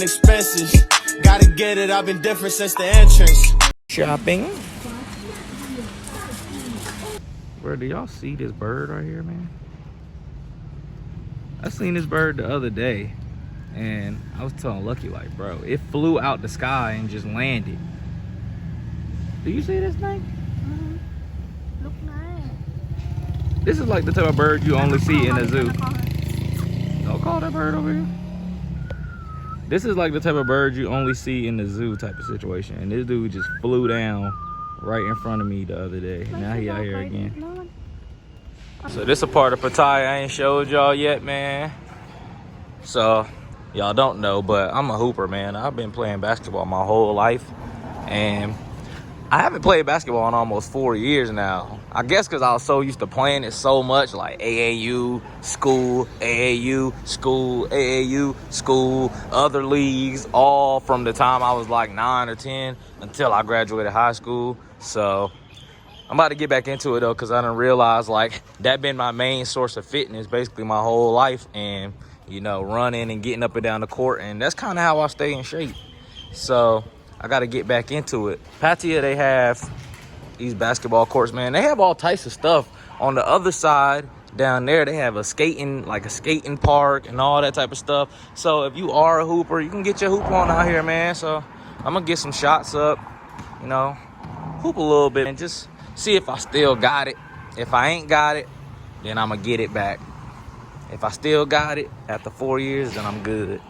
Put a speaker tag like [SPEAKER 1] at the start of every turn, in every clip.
[SPEAKER 1] expenses. Gotta get it, I've been different since the entrance.
[SPEAKER 2] Shopping. Bro, do y'all see this bird right here, man? I seen this bird the other day, and I was telling Lucky, like, bro, it flew out the sky and just landed. Do you see this thing?
[SPEAKER 3] Look nice.
[SPEAKER 2] This is like the type of bird you only see in a zoo. Don't call that bird over here. This is like the type of bird you only see in the zoo type of situation. And this dude just flew down right in front of me the other day. Now he out here again. So this a part of Pattaya I ain't showed y'all yet, man. So y'all don't know, but I'm a hooper, man. I've been playing basketball my whole life. And I haven't played basketball in almost 4 years now. I guess because I was so used to playing it so much, like AAU, school, AAU, school, AAU, school, other leagues, all from the time I was like 9 or 10 until I graduated high school. So I'm about to get back into it though, because I done realized like that been my main source of fitness basically my whole life, and you know, running and getting up and down the court, and that's kind of how I stay in shape. So I got to get back into it. Pattaya, they have these basketball courts, man. They have all types of stuff. On the other side down there, they have a skating park and all that type of stuff. So if you are a hooper, you can get your hoop on out here, man. So I'm gonna get some shots up, you know, hoop a little bit and just see if I still got it. If I ain't got it, then I'm gonna get it back. If I still got it after 4 years, then I'm good.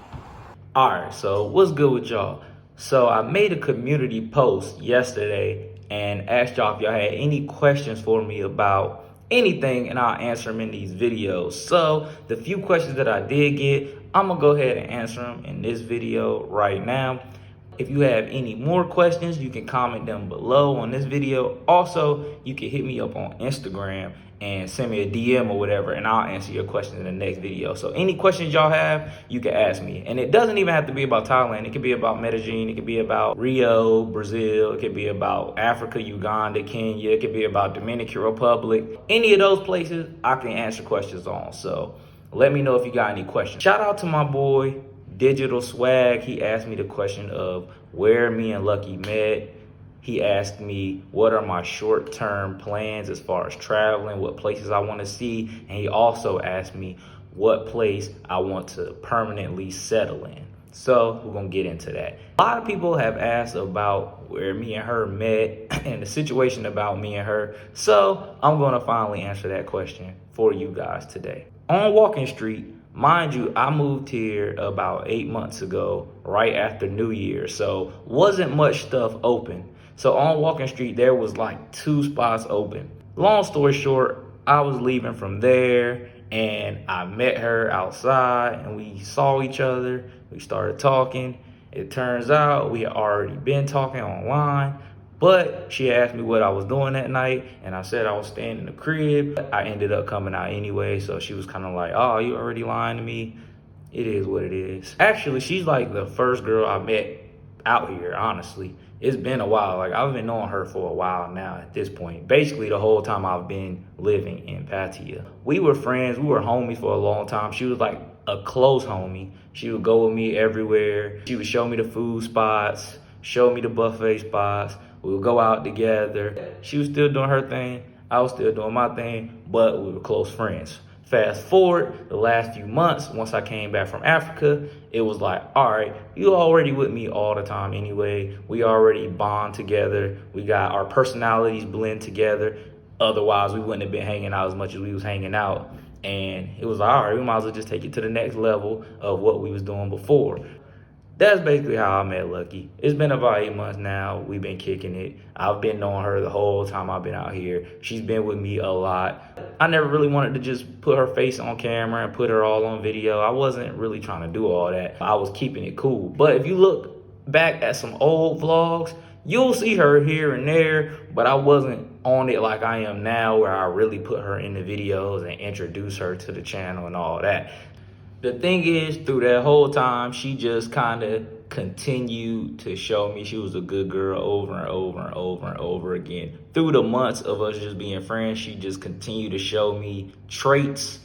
[SPEAKER 2] All right, so what's good with y'all? So I made a community post yesterday and asked y'all if y'all had any questions for me about anything, and I'll answer them in these videos. So the few questions that I did get, I'm gonna go ahead and answer them in this video right now. If you have any more questions, you can comment them below on this video. Also, you can hit me up on Instagram and send me a DM or whatever, and I'll answer your questions in the next video. So any questions y'all have, you can ask me. And it doesn't even have to be about Thailand. It could be about Medellin. It could be about Rio, Brazil. It could be about Africa, Uganda, Kenya. It could be about Dominican Republic. Any of those places, I can answer questions on. So let me know if you got any questions. Shout out to my boy, Digital Swag. He asked me the question of where me and Lucky met. He asked me what are my short-term plans as far as traveling, what places I want to see, and he also asked me what place I want to permanently settle in. So we're gonna get into that. A lot of people have asked about where me and her met and the situation about me and her. So I'm gonna finally answer that question for you guys today. On Walking Street, mind you, I moved here about 8 months ago, right after New Year, so wasn't much stuff open. So on Walking Street, there was like 2 spots open. Long story short, I was leaving from there and I met her outside and we saw each other. We started talking. It turns out we had already been talking online, but she asked me what I was doing that night, and I said I was staying in the crib. I ended up coming out anyway, so she was kind of like, oh, you already lying to me? It is what it is. Actually, she's like the first girl I met out here, honestly. It's been a while. Like, I've been knowing her for a while now at this point. Basically, the whole time I've been living in Pattaya. We were friends. We were homies for a long time. She was like a close homie. She would go with me everywhere. She would show me the food spots, show me the buffet spots. We would go out together. She was still doing her thing. I was still doing my thing, but we were close friends. Fast forward the last few months, once I came back from Africa, it was like, all right, you already with me all the time anyway. We already bond together. We got our personalities blend together. Otherwise, we wouldn't have been hanging out as much as we was hanging out. And it was like, all right, we might as well just take it to the next level of what we was doing before. That's basically how I met Lucky. It's been about 8 months now. We've been kicking it. I've been knowing her the whole time I've been out here. She's been with me a lot. I never really wanted to just put her face on camera and put her all on video. I wasn't really trying to do all that. I was keeping it cool. But if you look back at some old vlogs, you'll see her here and there, but I wasn't on it like I am now, where I really put her in the videos and introduce her to the channel and all that. The thing is, through that whole time, she just kind of continued to show me she was a good girl over and over and over and over again. Through the months of us just being friends, she just continued to show me traits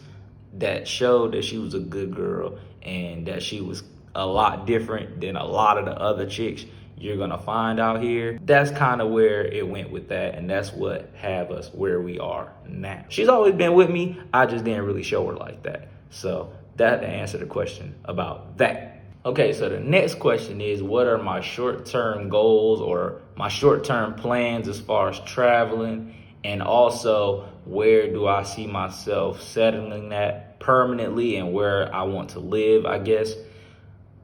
[SPEAKER 2] that showed that she was a good girl and that she was a lot different than a lot of the other chicks you're gonna find out here. That's kind of where it went with that, and that's what have us where we are now. She's always been with me, I just didn't really show her like that. So that answered the question about that. Okay, so the next question is, what are my short-term goals or my short-term plans as far as traveling, and also where do I see myself settling at permanently and where I want to live, I guess.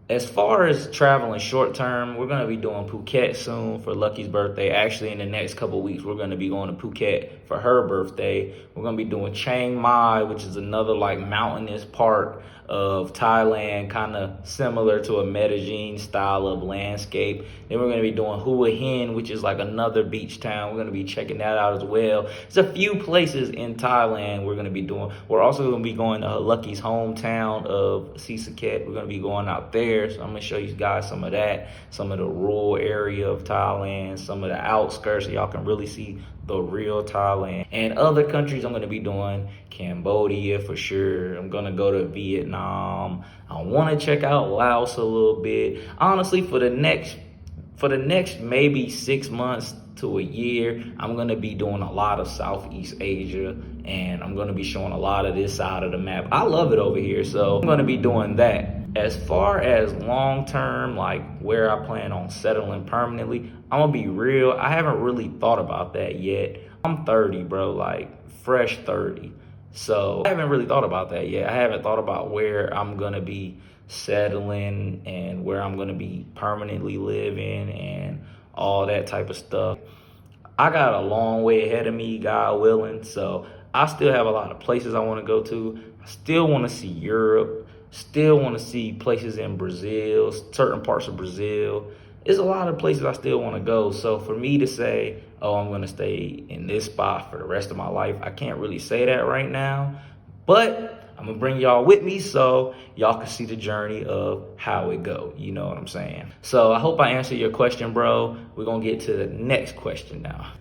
[SPEAKER 2] As far as traveling short term, we're going to be doing Phuket soon for Lucky's birthday. Actually, in the next couple of weeks, we're going to be going to Phuket for her birthday. We're going to be doing Chiang Mai, which is another like mountainous part of Thailand, kind of similar to a Medellin style of landscape. Then we're going to be doing Hua Hin, which is like another beach town. We're going to be checking that out as well. There's a few places in Thailand we're going to be doing. We're also going to be going to Lucky's hometown of Sisaket. We're going to be going out there. So I'm going to show you guys some of that, some of the rural area of Thailand, some of the outskirts so y'all can really see the real Thailand. And other countries I'm going to be doing Cambodia for sure. I'm going to go to Vietnam. I want to check out Laos a little bit. Honestly, for the next maybe 6 months to a year, I'm going to be doing a lot of Southeast Asia, and I'm going to be showing a lot of this side of the map. I love it over here, so I'm going to be doing that. As far as long term, like where I plan on settling permanently, I'm going to be real, I haven't really thought about that yet. I'm 30, bro, like fresh 30. So I haven't really thought about that yet. I haven't thought about where I'm going to be settling and where I'm going to be permanently living and all that type of stuff. I got a long way ahead of me, God willing, so I still have a lot of places I want to go to. I still want to see Europe, still want to see places in Brazil, certain parts of Brazil. There's a lot of places I still want to go. So for me to say, oh, I'm going to stay in this spot for the rest of my life, I can't really say that right now. But I'm going to bring y'all with me so y'all can see the journey of how it go. You know what I'm saying? So I hope I answered your question, bro. We're going to get to the next question now.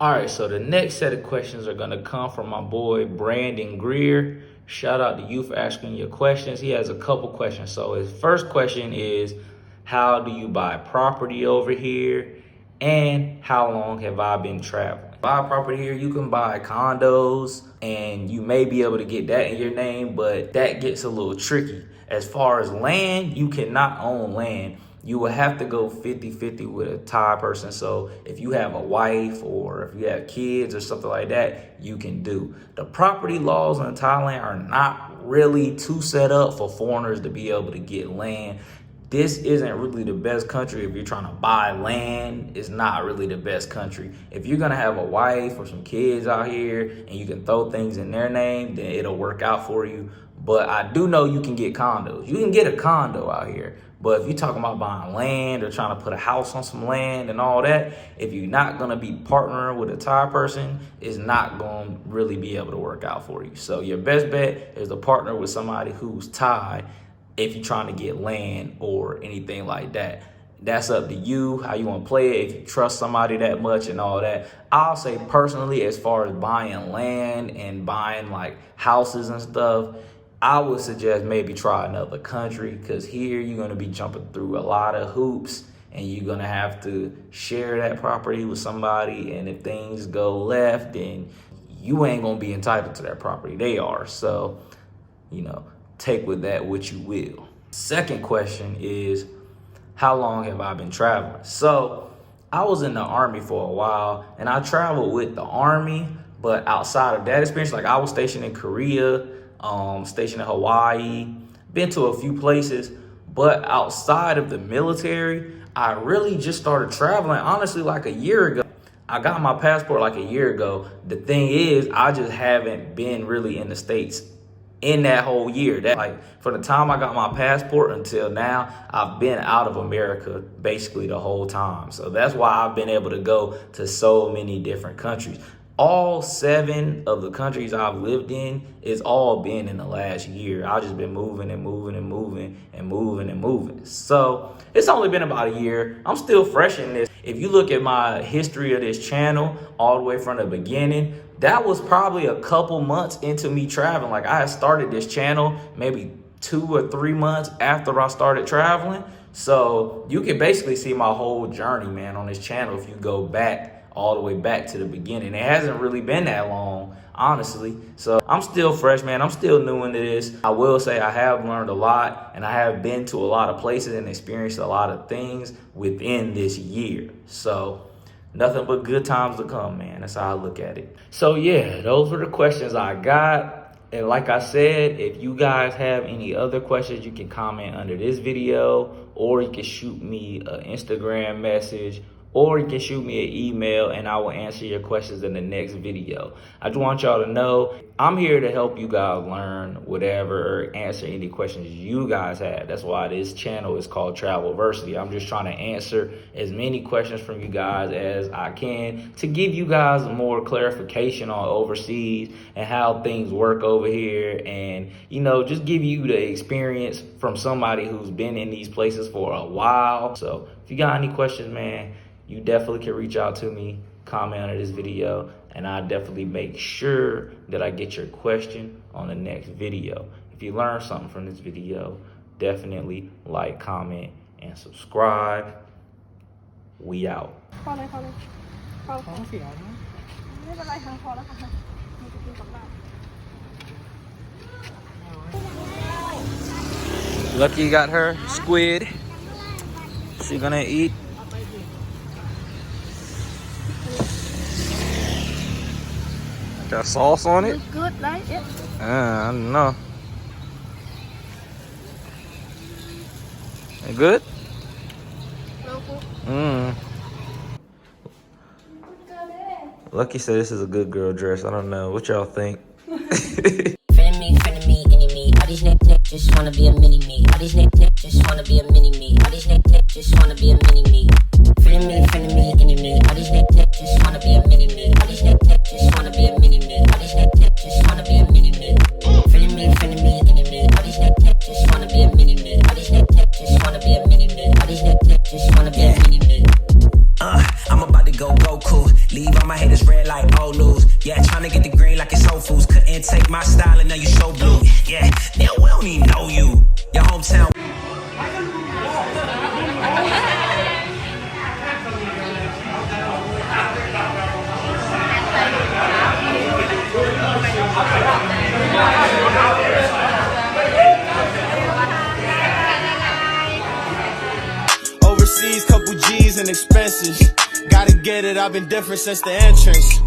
[SPEAKER 2] All right, so the next set of questions are going to come from my boy, Brandon Greer. Shout out to you for asking your questions. He has a couple questions. So his first question is, how do you buy property over here? And how long have I been traveling? Buy property here, you can buy condos and you may be able to get that in your name, but that gets a little tricky. As far as land, you cannot own land. You will have to go 50-50 with a Thai person. So if you have a wife or if you have kids or something like that, you can do. The property laws in Thailand are not really too set up for foreigners to be able to get land. This isn't really the best country if you're trying to buy land. It's not really the best country. If you're gonna have a wife or some kids out here and you can throw things in their name, then it'll work out for you. But I do know you can get condos. You can get a condo out here. But if you're talking about buying land or trying to put a house on some land and all that, if you're not gonna be partnering with a Thai person, it's not gonna really be able to work out for you. So your best bet is to partner with somebody who's Thai if you're trying to get land or anything like that. That's up to you, how you want to play it, if you trust somebody that much and all that. I'll say personally, as far as buying land and buying like houses and stuff, I would suggest maybe try another country, because here you're going to be jumping through a lot of hoops and you're going to have to share that property with somebody. And if things go left, then you ain't going to be entitled to that property. They are. So, you know, take with that what you will. Second question is, how long have I been traveling? So I was in the Army for a while and I traveled with the Army, but outside of that experience, like I was stationed in Korea, stationed in Hawaii, been to a few places, but outside of the military, I really just started traveling honestly like a year ago. I got my passport like a year ago. The thing is, I just haven't been really in the States in that whole year. That, like, from the time I got my passport until now, I've been out of America basically the whole time. So that's why I've been able to go to so many different countries. All 7 of the countries I've lived in is all been in the last year. I've just been moving and moving and moving and moving and moving. So it's only been about a year. I'm still fresh in this. If you look at my history of this channel all the way from the beginning, that was probably a couple months into me traveling. Like I had started this channel maybe 2 or 3 months after I started traveling. So you can basically see my whole journey, man, on this channel if you go back all the way back to the beginning. It hasn't really been that long, honestly. So I'm still fresh, man. I'm still new into this. I will say I have learned a lot, and I have been to a lot of places and experienced a lot of things within this year. So nothing but good times to come, man. That's how I look at it. So yeah, those were the questions I got. And like I said, if you guys have any other questions, you can comment under this video, or you can shoot me an Instagram message, or you can shoot me an email, and I will answer your questions in the next video. I just want y'all to know I'm here to help you guys learn whatever, or answer any questions you guys have. That's why this channel is called Travelversity. I'm just trying to answer as many questions from you guys as I can to give you guys more clarification on overseas and how things work over here, and you know, just give you the experience from somebody who's been in these places for a while. So if you got any questions, man, you definitely can reach out to me, comment under this video, and I'll definitely make sure that I get your question on the next video. If you learned something from this video, definitely like, comment, and subscribe. We out.
[SPEAKER 3] พอเลยพอเลยพอท้องเสียนะไม่เป็นไรค่ะพอแล้วค่ะมีจะกินกลับบ้าน
[SPEAKER 2] Lucky got her squid. She gonna eat. Got sauce on it?
[SPEAKER 3] Good, right? Yeah.
[SPEAKER 2] I don't know. It good? Lucky said this is a good girl dress. I don't know. What y'all think?
[SPEAKER 4] Friend of me, enemy. All these neck just wanna be a mini me. All these neck just wanna be a mini me. All these neck just wanna be a mini me. Friend of me, enemy. All these neck just wanna be a mini me. All these neck just wanna be a mini me. All these neck just wanna be a mini me. Friend of me, enemy. All these neck just wanna be a mini me. All these neck just wanna be a mini me. All these neck just wanna be a mini me. I'm about to go Goku. Leave all my haters red like old news. Yeah, trying to get the green like it's Whole Foods. Couldn't take my style and now you so blue. Yeah, now we don't even know you. Your hometown.
[SPEAKER 1] Overseas, couple G's and expenses. Gotta get it, I've been different since the entrance.